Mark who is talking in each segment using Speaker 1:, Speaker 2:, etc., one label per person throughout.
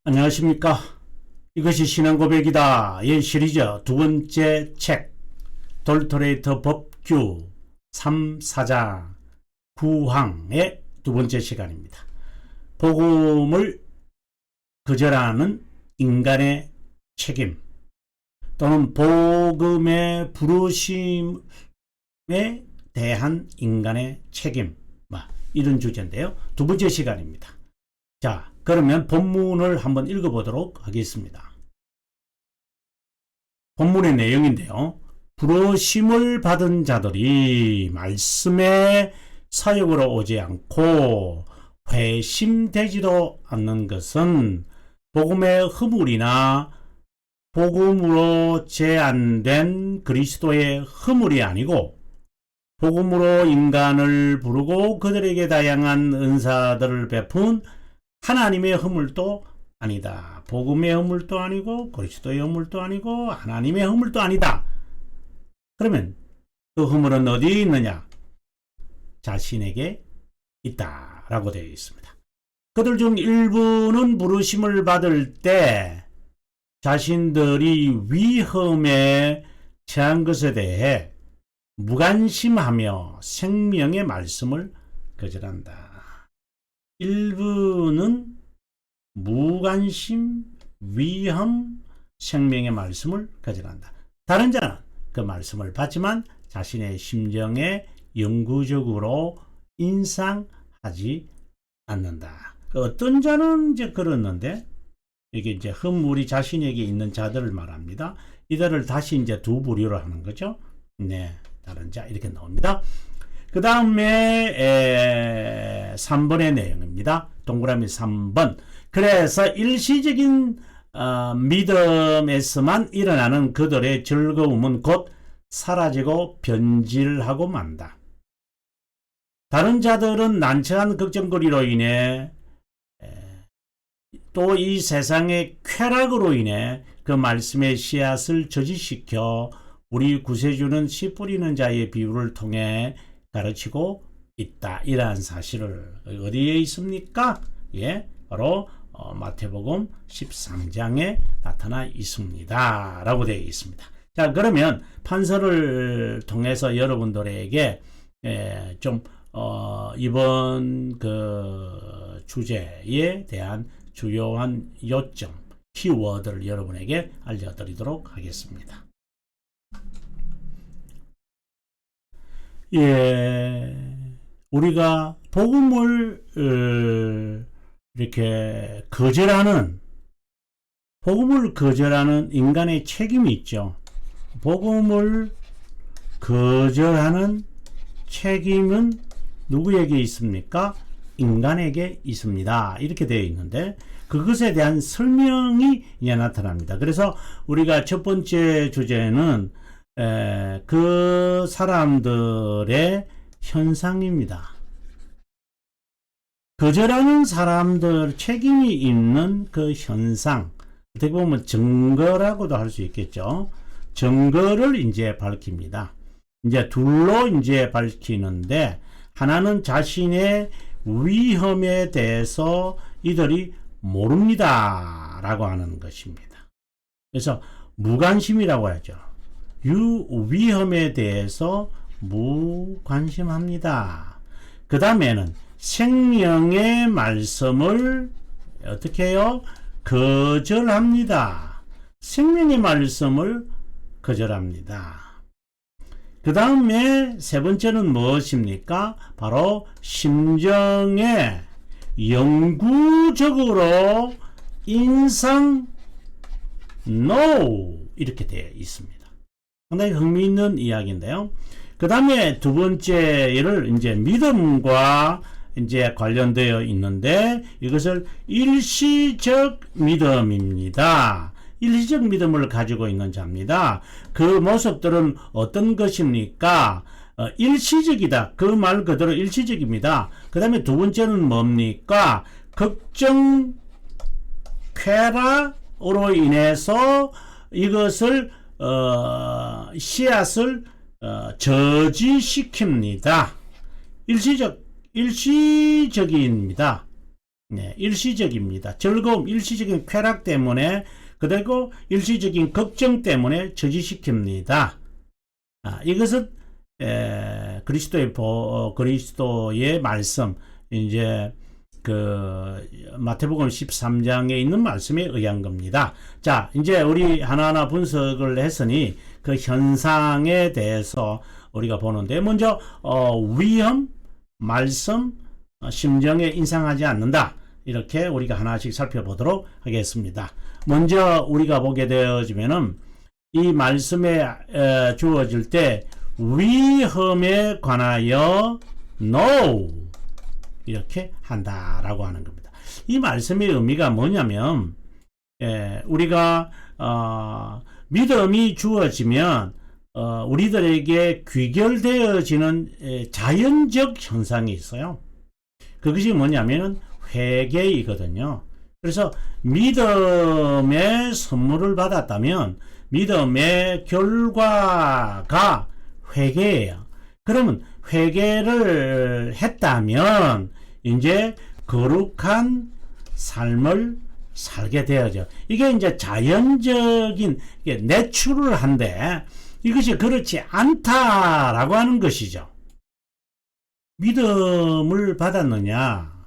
Speaker 1: 안녕하십니까. 이것이 신앙고백이다. 의 시리즈 두 번째 책 돌토레이터 법규 3, 4장 9항의 두 번째 시간입니다. 복음을 거절하는 인간의 책임 또는 복음의 부르심에 대한 인간의 책임, 이런 주제인데요. 두 번째 시간입니다. 자, 그러면 본문을 한번 읽어보도록 하겠습니다. 본문의 내용인데요. 부르심을 받은 자들이 말씀의 사역으로 오지 않고 회심되지도 않는 것은 복음의 허물이나 복음으로 제한된 그리스도의 허물이 아니고 복음으로 인간을 부르고 그들에게 다양한 은사들을 베푼 하나님의 허물도 아니다. 복음의 허물도 아니고 그리스도의 허물도 아니고 하나님의 허물도 아니다. 그러면 그 허물은 어디에 있느냐? 자신에게 있다라고 되어 있습니다. 그들 중 일부는 부르심을 받을 때 자신들이 위험에 처한 것에 대해 무관심하며 생명의 말씀을 거절한다. 일부는 무관심, 위험, 생명의 말씀을 거절한다. 다른 자는 그 말씀을 받지만 자신의 심정에 영구적으로 인상하지 않는다. 어떤 자는 이제 그렇는데 이게 이제 허물이 자신에게 있는 자들을 말합니다. 이들을 다시 이제 두 부류로 하는 거죠. 네, 다른 자 이렇게 나옵니다. 그 다음에 3번의 내용입니다. 동그라미 3번. 그래서 일시적인 믿음에서만 일어나는 그들의 즐거움은 곧 사라지고 변질하고 만다. 다른 자들은 난처한 걱정거리로 인해 또 이 세상의 쾌락으로 인해 그 말씀의 씨앗을 저지시켜 우리 구세주는 씨 뿌리는 자의 비유를 통해 가르치고 있다. 이러한 사실을 어디에 있습니까? 바로 마태복음 13장에 나타나 있습니다. 라고 되어 있습니다. 자, 그러면 판서를 통해서 여러분들에게 좀 이번 그 주제에 대한 주요한 요점, 키워드를 여러분에게 알려드리도록 하겠습니다. 우리가 복음을 이렇게 거절하는 인간의 책임이 있죠. 복음을 거절하는 책임은 누구에게 있습니까? 인간에게 있습니다. 이렇게 되어 있는데 그것에 대한 설명이 이제 나타납니다. 그래서 우리가 첫 번째 주제는 그 사람들의 현상입니다. 거절하는 사람들 책임이 있는 그 현상, 어떻게 보면 증거라고도 할 수 있겠죠. 증거를 이제 밝힙니다. 이제 둘로 이제 밝히는데 하나는 자신의 위험에 대해서 이들이 모릅니다. 라고 하는 것입니다. 그래서 무관심이라고 하죠. 위험에 대해서 무관심합니다. 그 다음에는 생명의 말씀을 어떻게 해요? 거절합니다. 생명의 말씀을 거절합니다. 그 다음에 세 번째는 무엇입니까? 바로 심정에 영구적으로 인상 NO 이렇게 되어 있습니다. 상당히 흥미있는 이야기인데요. 그 다음에 두 번째를 이제 믿음과 이제 관련되어 있는데 이것을 일시적 믿음입니다. 일시적 믿음을 가지고 있는 자입니다. 그 모습들은 어떤 것입니까? 일시적이다. 그 말 그대로 일시적입니다. 그 다음에 두 번째는 뭡니까? 걱정, 쾌락으로 인해서 이것을 씨앗을 저지시킵니다. 일시적입니다. 네, 일시적입니다. 즐거움, 일시적인 쾌락 때문에, 그리고 일시적인 걱정 때문에 저지시킵니다. 이것은 그리스도의 말씀, 이제 그 마태복음 13장에 있는 말씀에 의한 겁니다. 자, 이제 우리 하나하나 분석을 했으니 그 현상에 대해서 우리가 보는데, 먼저 위험, 말씀, 심정에 인상하지 않는다. 이렇게 우리가 하나씩 살펴보도록 하겠습니다. 먼저 우리가 보게 되어지면은 이 말씀에 주어질 때 위험에 관하여 no 이렇게 한다라고 하는 겁니다. 이 말씀의 의미가 뭐냐면 우리가 믿음이 주어지면 우리들에게 귀결되어지는 자연적 현상이 있어요. 그것이 뭐냐면은 회개이거든요. 그래서 믿음의 선물을 받았다면 믿음의 결과가 회개예요. 그러면 회개를 했다면 이제 거룩한 삶을 살게 되어져. 이게 이제 자연적인, 이게 내추럴한데 이것이 그렇지 않다라고 하는 것이죠. 믿음을 받았느냐?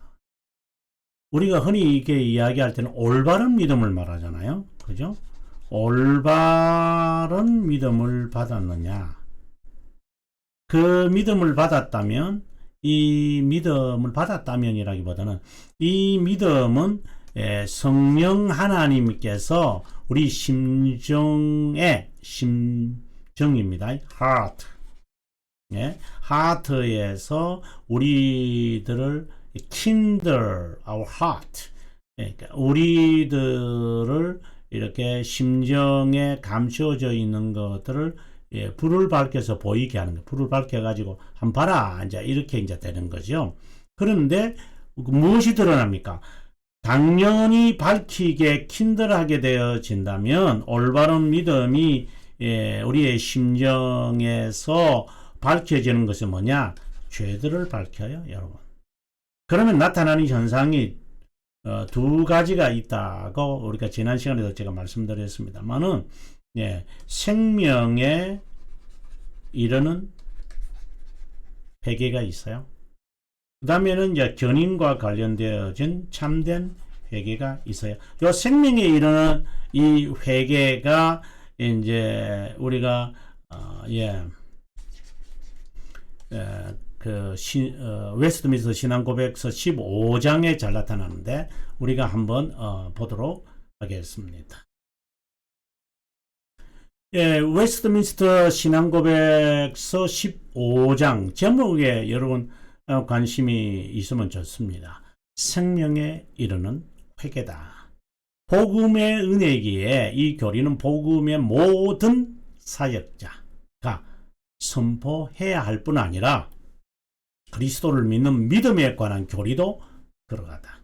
Speaker 1: 우리가 흔히 이렇게 이야기할 때는 올바른 믿음을 말하잖아요. 그죠? 올바른 믿음을 받았느냐? 그 믿음을 받았다면, 이 믿음을 받았다면이라기보다는 이 믿음은 성령 하나님께서 우리 심정입니다. heart. heart에서 우리들을 kindle our heart. 그러니까 우리들을 이렇게 심정에 감춰져 있는 것들을 불을 밝혀서 보이게 하는 거. 불을 밝혀가지고 한 봐라. 이제 이렇게 이제 되는 거죠. 그런데 무엇이 드러납니까? 당연히 밝히게 킨들하게 되어진다면 올바른 믿음이 우리의 심정에서 밝혀지는 것은 뭐냐? 죄들을 밝혀요, 여러분. 그러면 나타나는 현상이 두 가지가 있다고 우리가 지난 시간에도 제가 말씀드렸습니다만은 생명에 이르는 회개가 있어요. 그 다음에는 이제 견인과 관련되어진 참된 회개가 있어요. 요 생명에 이르는 이 회개가 이제 우리가 웨스트민스터 신앙고백서 15장에 잘 나타나는데 우리가 한번 보도록 하겠습니다. 웨스트민스터 신앙고백서 15장 제목에 여러분 관심이 있으면 좋습니다. 생명에 이르는 회개다. 복음의 은혜기에 이 교리는 복음의 모든 사역자가 선포해야 할 뿐 아니라 그리스도를 믿는 믿음에 관한 교리도 들어가다.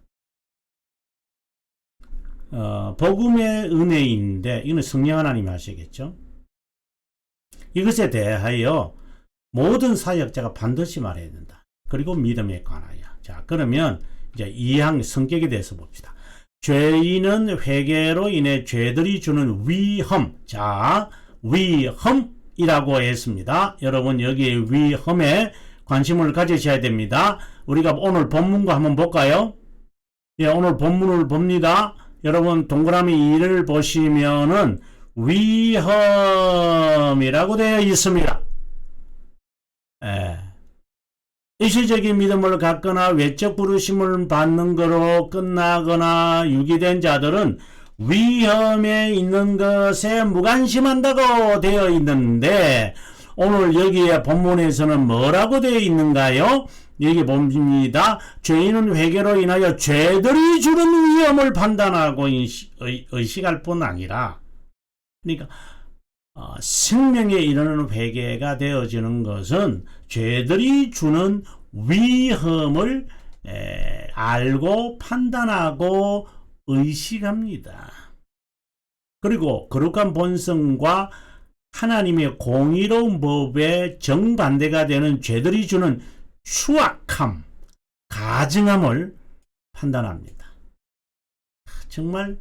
Speaker 1: 복음의 은혜인데 이거는 성령 하나님이 하시겠죠. 이것에 대하여 모든 사역자가 반드시 말해야 된다. 그리고 믿음에 관하여. 자, 그러면 이제 2항 성격에 대해서 봅시다. 죄인은 회개로 인해 죄들이 주는 위험. 자, 위험이라고 했습니다. 여러분 여기 위험에 관심을 가지셔야 됩니다. 우리가 오늘 본문과 한번 볼까요? 오늘 본문을 봅니다. 여러분 동그라미 2를 보시면은 위험이라고 되어 있습니다. 일시적인 믿음을 갖거나 외적 부르심을 받는 거로 끝나거나 유기된 자들은 위험에 있는 것에 무관심한다고 되어 있는데 오늘 여기에 본문에서는 뭐라고 되어 있는가요? 여기 봅니다. 죄인은 회개로 인하여 죄들이 주는 위험을 판단하고 의식할 뿐 아니라 그러니까 생명에 이르는 회개가 되어지는 것은 죄들이 주는 위험을 알고 판단하고 의식합니다. 그리고 거룩한 본성과 하나님의 공의로운 법에 정반대가 되는 죄들이 주는 추악함, 가증함을 판단합니다. 정말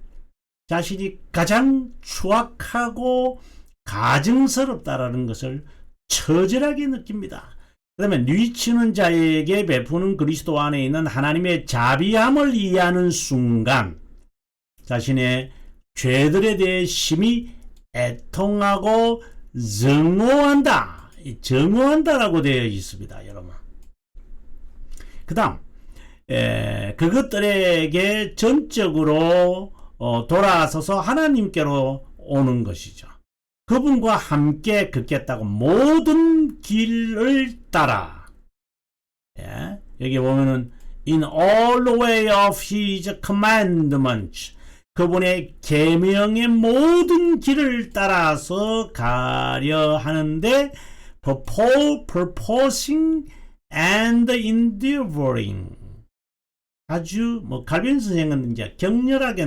Speaker 1: 자신이 가장 추악하고 가증스럽다라는 것을 처절하게 느낍니다. 그 다음에 뉘치는 자에게 베푸는 그리스도 안에 있는 하나님의 자비함을 이해하는 순간 자신의 죄들에 대해 심히 애통하고 정오한다라고 되어 있습니다. 여러분. 그 다음 그것들에게 전적으로 돌아서서 하나님께로 오는 것이죠. 그분과 함께 걷겠다고 모든 길을 따라. 예? 여기 보면은 in all the way of his commandments 그분의 계명의 모든 길을 따라서 가려 하는데 purposing and endeavoring 아주 갈빈 선생은 이제 격렬하게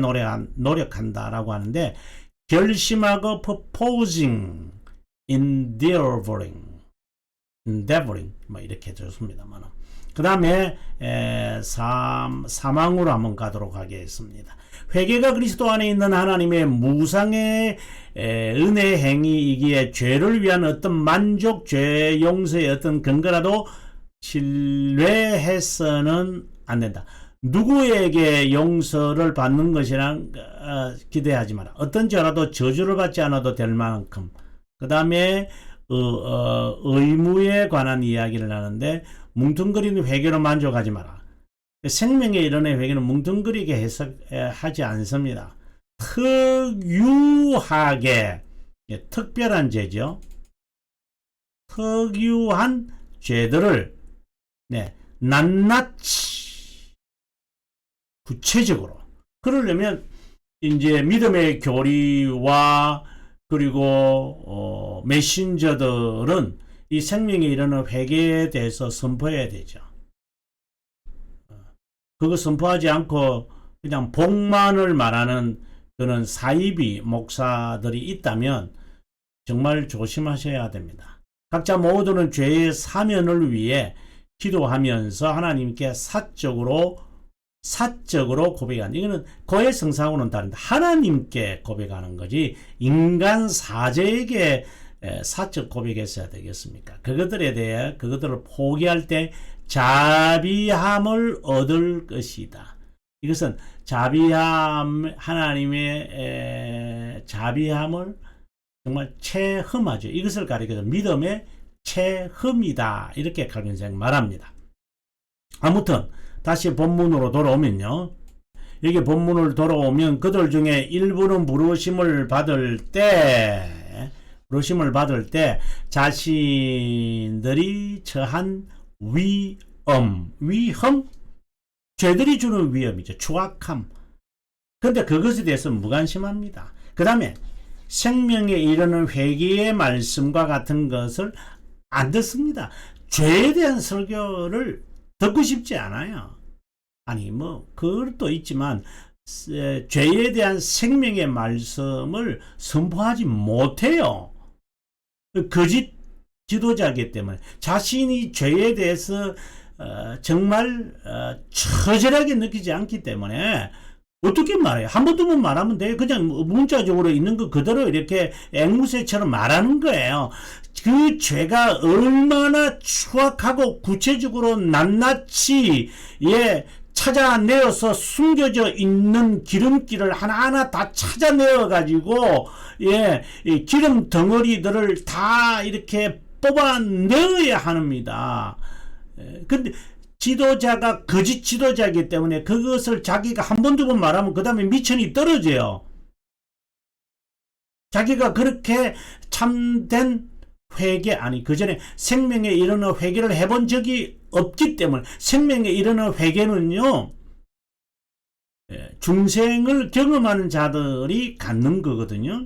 Speaker 1: 노력한다라고 하는데 결심하고 purposing, endeavoring 이렇게 좋습니다만 그 다음에 사망으로 한번 가도록 하겠습니다. 회개가 그리스도 안에 있는 하나님의 무상의 은혜 행위이기에 죄를 위한 어떤 만족, 죄 용서의 어떤 근거라도 신뢰해서는 안 된다. 누구에게 용서를 받는 것이란 기대하지 마라. 어떤 죄라도 저주를 받지 않아도 될 만큼. 그 다음에 의무에 관한 이야기를 하는데 뭉뚱그리는 회개로 만족하지 마라. 생명에 이르는 회개는 뭉뚱그리게 해석하지 않습니다. 특유하게 특별한 죄죠. 특유한 죄들을 낱낱이 구체적으로 그러려면 이제 믿음의 교리와 그리고 메신저들은 이 생명에 이르는 회개에 대해서 선포해야 되죠. 그거 선포하지 않고 그냥 복만을 말하는 그런 사이비 목사들이 있다면 정말 조심하셔야 됩니다. 각자 모두는 죄의 사면을 위해 기도하면서 하나님께 사적으로 고백하는, 이거는 고해성사하고는 다른데 하나님께 고백하는 거지 인간 사제에게 사적 고백했어야 되겠습니까? 그것들에 대해 그것들을 포기할 때 자비함을 얻을 것이다. 이것은 하나님의 자비함을 정말 체험하죠. 이것을 가리켜서 믿음의 체험이다. 이렇게 칼빈 선생이 말합니다. 아무튼 다시 본문으로 돌아오면요. 여기 본문을 돌아오면 그들 중에 일부는 부르심을 받을 때 자신들이 처한 위험, 죄들이 주는 위험이죠. 추악함. 근데 그것에 대해서 무관심합니다. 그 다음에 생명에 이르는 회개의 말씀과 같은 것을 안 듣습니다. 죄에 대한 설교를 듣고 싶지 않아요. 아니 그것도 있지만 죄에 대한 생명의 말씀을 선포하지 못해요. 거짓 지도자이기 때문에 자신이 죄에 대해서 정말 처절하게 느끼지 않기 때문에 어떻게 말해요? 한 번 두 번 말하면 돼요. 그냥 문자적으로 있는 거 그대로 이렇게 앵무새처럼 말하는 거예요. 그 죄가 얼마나 추악하고 구체적으로 낱낱이 찾아내어서 숨겨져 있는 기름기를 하나하나 다 찾아내어 가지고 이 기름 덩어리들을 다 이렇게 뽑아내어야 합니다. 근데 지도자가 거짓 지도자이기 때문에 그것을 자기가 한 번 두 번 말하면 그 다음에 미천이 떨어져요. 자기가 그렇게 참된 회개, 그 전에 생명에 이르는 회개를 해본 적이 없기 때문에, 생명에 이르는 회개는요, 중생을 경험하는 자들이 갖는 거거든요.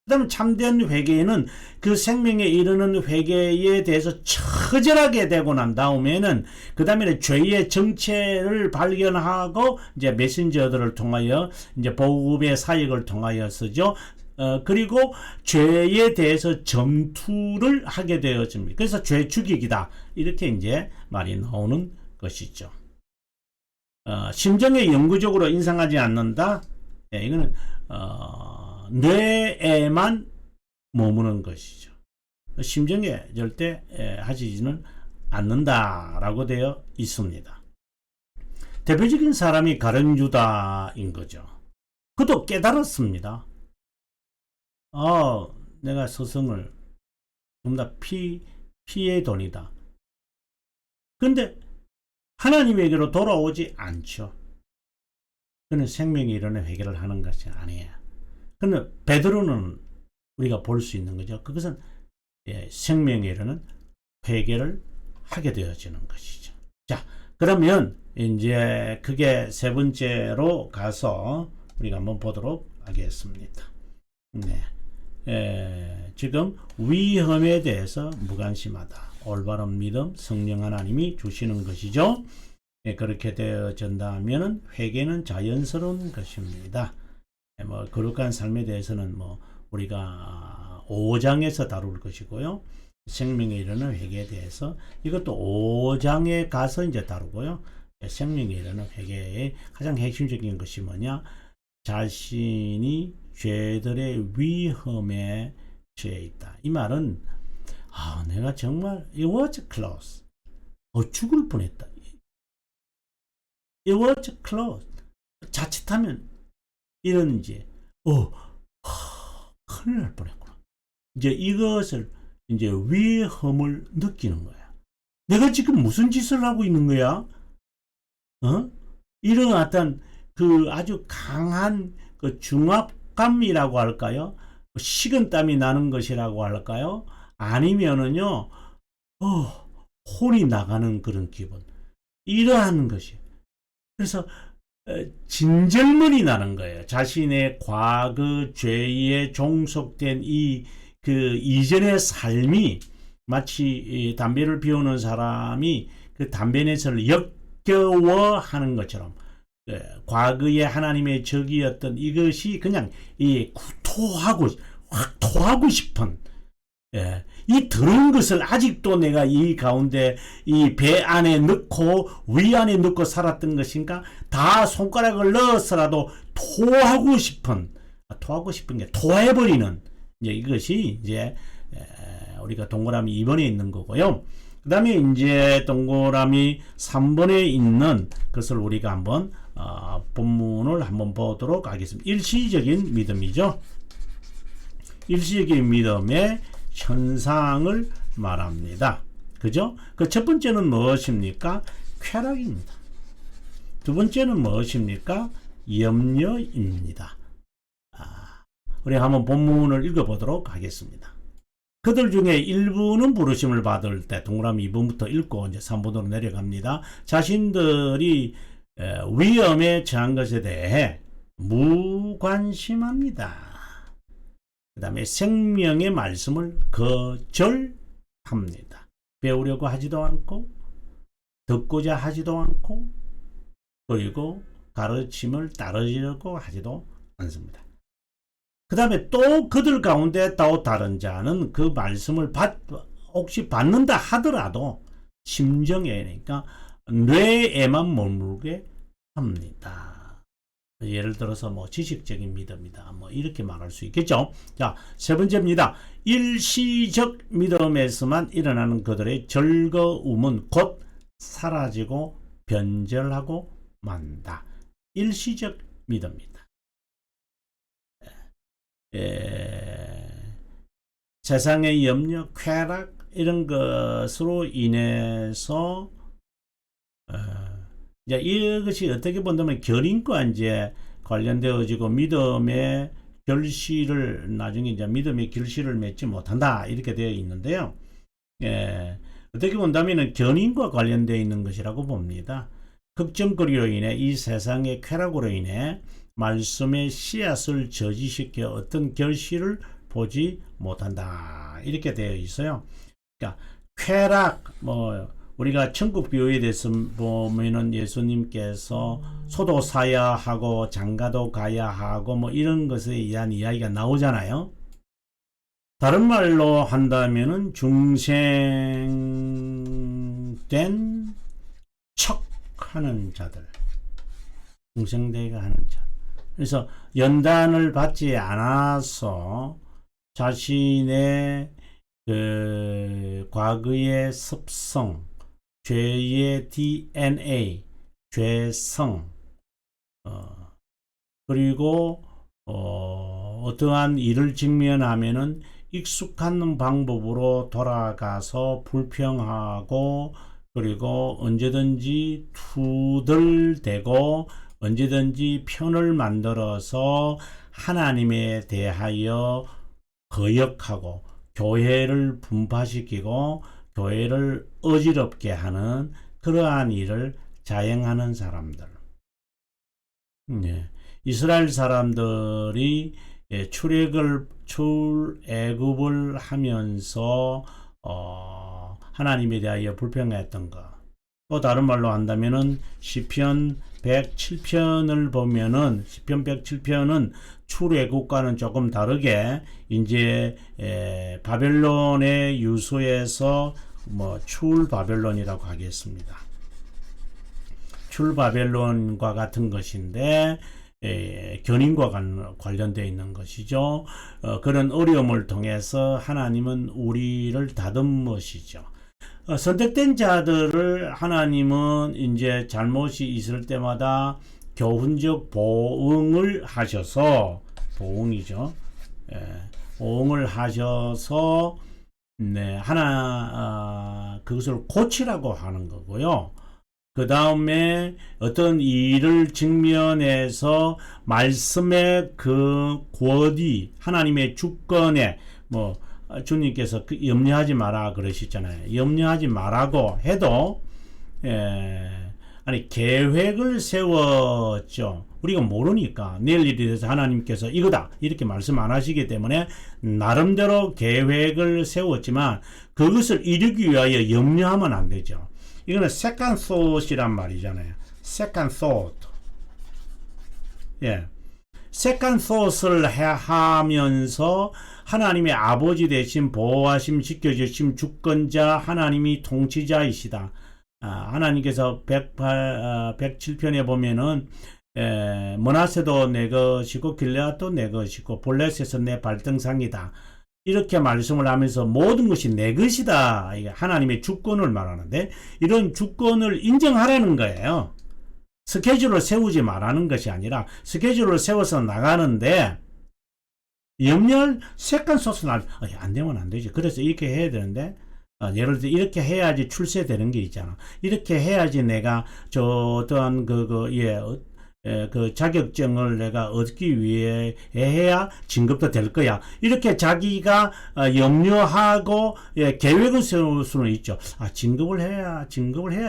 Speaker 1: 그 다음에 참된 회개는 그 생명에 이르는 회개에 대해서 처절하게 되고 난 다음에는 그 다음에 죄의 정체를 발견하고 이제 메신저들을 통하여 이제 복음의 사역을 통하여서죠. 그리고 죄에 대해서 전투를 하게 되어집니다. 그래서 죄 죽이기다. 이렇게 이제 말이 나오는 것이죠. 심정에 영구적으로 인상하지 않는다. 예, 이거는 뇌에만 머무는 것이죠. 심정에 절대 하지는 않는다라고 되어 있습니다. 대표적인 사람이 가룟유다인 거죠. 그도 깨달았습니다. 내가 스승을 전부 다 피의 돈이다. 근데 하나님에게로 돌아오지 않죠. 그는 생명의 이론의 회개를 하는 것이 아니에요. 근데 베드로는 우리가 볼 수 있는 거죠. 그것은 생명의 이론은 회개를 하게 되어지는 것이죠. 자, 그러면 이제 그게 세 번째로 가서 우리가 한번 보도록 하겠습니다. 네. 지금 위험에 대해서 무관심하다. 올바른 믿음, 성령 하나님이 주시는 것이죠. 그렇게 되어진다면 회개는 자연스러운 것입니다. 거룩한 삶에 대해서는 우리가 5장에서 다룰 것이고요. 생명의 이르는 회개에 대해서 이것도 5장에 가서 이제 다루고요. 생명의 이르는 회개의 가장 핵심적인 것이 뭐냐? 자신이 죄들의 위험에 처해 있다. 이 말은 내가 정말 it was close. 죽을 뻔했다. it was close. 자칫하면 이러는지 큰일 날 뻔했구나. 이제 이것을 이제 위험을 느끼는 거야. 내가 지금 무슨 짓을 하고 있는 거야? 이런 어떤 그 아주 강한 그 중압감이라고 할까요? 식은땀이 나는 것이라고 할까요? 아니면은요, 혼이 나가는 그런 기분. 이러한 것이. 그래서 진절머리 나는 거예요. 자신의 과거 죄에 종속된 그 이전의 삶이 마치 담배를 피우는 사람이 그 담배 냄새를 역겨워하는 것처럼 과거의 하나님의 적이었던 이것이 그냥 확 토하고 싶은 이 더러운 것을 아직도 내가 이 가운데 이 배 안에 넣고 위 안에 넣고 살았던 것인가? 다 손가락을 넣어서라도 토하고 싶은 게 토해버리는 이것이 이제 우리가 동그라미 2번에 있는 거고요. 그 다음에 이제 동그라미 3번에 있는 것을 우리가 한번 본문을 한번 보도록 하겠습니다. 일시적인 믿음이죠. 일시적인 믿음의 현상을 말합니다. 그죠? 그 첫 번째는 무엇입니까? 쾌락입니다. 두 번째는 무엇입니까? 염려입니다. 우리 한번 본문을 읽어보도록 하겠습니다. 그들 중에 일부는 부르심을 받을 때 동그라미 2번부터 읽고 이제 3번으로 내려갑니다. 자신들이 위험에 처한 것에 대해 무관심합니다. 그 다음에 생명의 말씀을 거절합니다. 배우려고 하지도 않고 듣고자 하지도 않고 그리고 가르침을 따르려고 하지도 않습니다. 그 다음에 또 그들 가운데 또 다른 자는 그 말씀을 혹시 받는다 하더라도 심정에 그러니까 뇌에만 머물게 합니다. 예를 들어서 지식적인 믿음이다. 이렇게 말할 수 있겠죠. 자, 세 번째입니다. 일시적 믿음에서만 일어나는 그들의 즐거움은 곧 사라지고 변절하고 만다. 일시적 믿음입니다. 세상의 염려, 쾌락 이런 것으로 인해서 이제 이것이 어떻게 본다면 결인과 이제 관련되어지고 믿음의 결실을 나중에 이제 믿음의 결실을 맺지 못한다 이렇게 되어 있는데요. 어떻게 본다면 견인과 관련되어 있는 것이라고 봅니다. 걱정거리로 인해 이 세상의 쾌락으로 인해 말씀의 씨앗을 저지시켜 어떤 결실을 보지 못한다 이렇게 되어 있어요. 그러니까 쾌락 우리가 천국 비유에 대해서 보면은 예수님께서 소도 사야 하고 장가도 가야 하고 이런 것에 대한 이야기가 나오잖아요. 다른 말로 한다면은 중생된 척하는 자들, 중생되게 하는 자. 그래서 연단을 받지 않아서 자신의 그 과거의 습성, 죄의 DNA, 죄성, 그리고 어떠한 일을 직면하면은 익숙한 방법으로 돌아가서 불평하고, 그리고 언제든지 투덜대고 언제든지 편을 만들어서 하나님에 대하여 거역하고 교회를 분파시키고 교회를 어지럽게 하는 그러한 일을 자행하는 사람들. 네. 이스라엘 사람들이 출애굽을 하면서 하나님에 대하여 불평했던 것. 또 다른 말로 한다면은 시편 107편을 보면은 시편 107편은 출애굽과는 조금 다르게 이제 바벨론의 유수에서 출바벨론이라고 하겠습니다. 출바벨론과 같은 것인데 견인과 관련되어 있는 것이죠. 그런 어려움을 통해서 하나님은 우리를 다듬으시죠. 선택된 자들을 하나님은 이제 잘못이 있을 때마다 교훈적 보응을 하셔서, 보응이죠. 보응을 하셔서 그것을 고치라고 하는 거고요. 그 다음에 어떤 일을 직면해서 말씀의 그 권위, 하나님의 주권에 주님께서 염려하지 마라 그러시잖아요. 염려하지 말라고 해도 계획을 세웠죠. 우리가 모르니까 내일 일에 대해서 하나님께서 이거다 이렇게 말씀 안 하시기 때문에 나름대로 계획을 세웠지만 그것을 이루기 위하여 염려하면 안 되죠. 이거는 second thought이란 말이잖아요. second thought. second thought을 하면서 하나님의 아버지 되신 보호하심, 지켜주심, 주권자, 하나님이 통치자이시다. 하나님께서 107편에 보면은 므낫세도 내 것이고 길르앗도 내 것이고 블레셋은 내 발등상이다. 이렇게 말씀을 하면서 모든 것이 내 것이다. 하나님의 주권을 말하는데 이런 주권을 인정하라는 거예요. 스케줄을 세우지 말라는 것이 아니라 스케줄을 세워서 나가는데 염려할 색깔 소스 안 되면 안 되지. 그래서 이렇게 해야 되는데 예를 들어 이렇게 해야지 출세되는 게 있잖아. 이렇게 해야지 내가 어떠한 그 자격증을 내가 얻기 위해 해야 진급도 될 거야. 이렇게 자기가 염려하고 계획을 세울 수는 있죠. 진급을 해야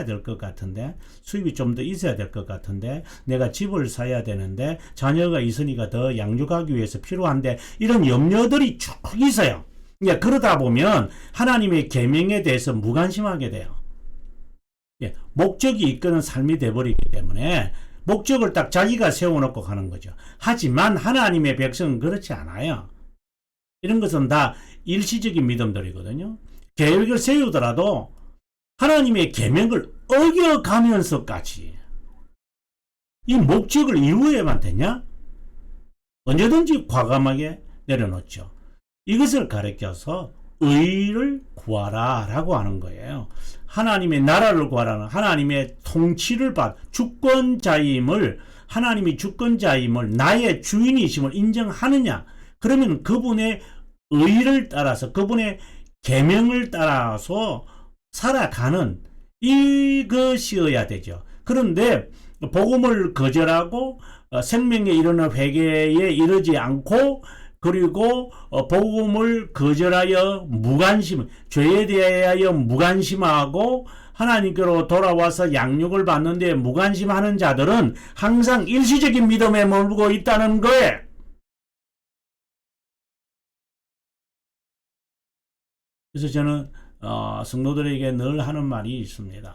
Speaker 1: 될 것 같은데, 수입이 좀 더 있어야 될 것 같은데, 내가 집을 사야 되는데, 자녀가 있으니까 더 양육하기 위해서 필요한데, 이런 염려들이 쭉 있어요. 그러다 보면 하나님의 계명에 대해서 무관심하게 돼요. 목적이 이끄는 삶이 돼버리기 때문에 목적을 딱 자기가 세워놓고 가는 거죠. 하지만 하나님의 백성은 그렇지 않아요. 이런 것은 다 일시적인 믿음들이거든요. 계획을 세우더라도 하나님의 계명을 어겨가면서까지 이 목적을 이루어야만 되냐? 언제든지 과감하게 내려놓죠. 이것을 가르쳐서 의를 구하라 라고 하는 거예요. 하나님의 나라를 구하라는, 하나님의 통치를 주권자임을, 하나님이 주권자임을, 나의 주인이심을 인정하느냐? 그러면 그분의 의를 따라서, 그분의 계명을 따라서 살아가는 이것이어야 되죠. 그런데 복음을 거절하고 생명에 이르는 회개에 이르지 않고, 그리고 복음을 거절하여 무관심, 죄에 대하여 무관심하고 하나님께로 돌아와서 양육을 받는데 무관심하는 자들은 항상 일시적인 믿음에 머물고 있다는 거예요. 그래서 저는 성도들에게 늘 하는 말이 있습니다.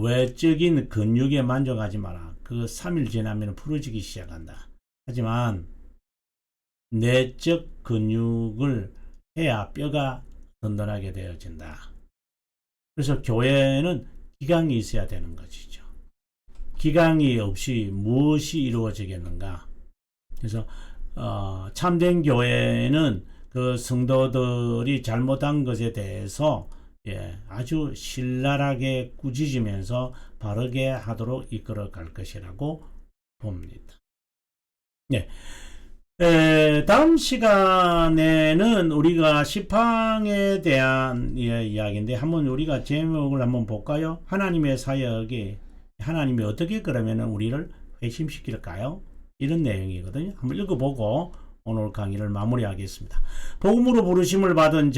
Speaker 1: 외적인 근육에 만족하지 마라. 그 3일 지나면 부러지기 시작한다. 하지만 내적 근육을 해야 뼈가 든든하게 되어진다. 그래서 교회는 기강이 있어야 되는 것이죠. 기강이 없이 무엇이 이루어지겠는가. 그래서 참된 교회는 그 성도들이 잘못한 것에 대해서 아주 신랄하게 꾸짖으면서 바르게 하도록 이끌어 갈 것이라고 봅니다. 다음 시간에는 우리가 시팡에 대한 이야기인데 한번 우리가 제목을 한번 볼까요? 하나님의 사역이 하나님이 어떻게 그러면은 우리를 회심시킬까요? 이런 내용이거든요. 한번 읽어보고 오늘 강의를 마무리하겠습니다. 복음으로 부르심을 받은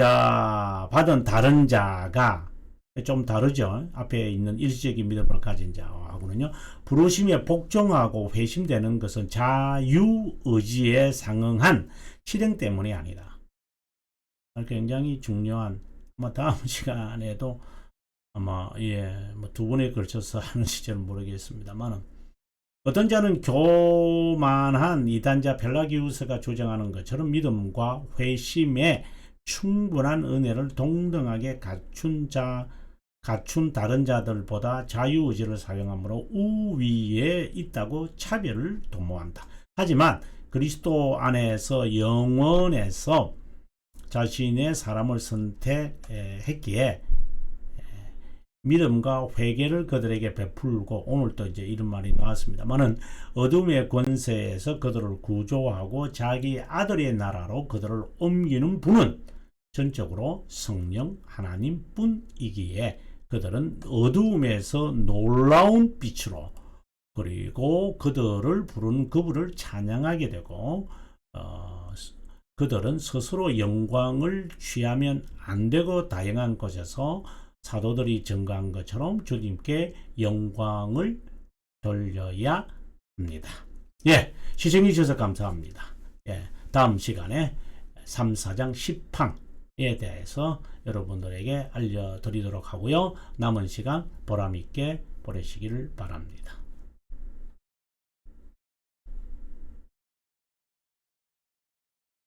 Speaker 1: 다른 자가 좀 다르죠. 앞에 있는 일시적인 믿음을 가진 자하고는요. 부르심에 복종하고 회심되는 것은 자유의지에 상응한 실행 때문이 아니다. 굉장히 중요한, 다음 시간에도 아마 두 번에 걸쳐서 하는지는 모르겠습니다만, 어떤 자는 교만한 이단자 펠라기우스가 주장하는 것처럼 믿음과 회심에 충분한 은혜를 동등하게 갖춘 다른 자들보다 자유의지를 사용함으로 우위에 있다고 차별을 도모한다. 하지만 그리스도 안에서 영원에서 자신의 사람을 선택했기에 믿음과 회개를 그들에게 베풀고, 오늘 또 이제 이런 말이 나왔습니다만은, 어둠의 권세에서 그들을 구조하고 자기 아들의 나라로 그들을 옮기는 분은 전적으로 성령 하나님 뿐이기에 그들은 어두움에서 놀라운 빛으로, 그리고 그들을 부른 그분을 찬양하게 되고, 그들은 스스로 영광을 취하면 안 되고 다양한 곳에서 사도들이 증거한 것처럼 주님께 영광을 돌려야 합니다. 시청해 주셔서 감사합니다. 다음 시간에 3, 4장 10항에 대해서 여러분들에게 알려드리도록 하고요. 남은 시간 보람있게 보내시기를 바랍니다.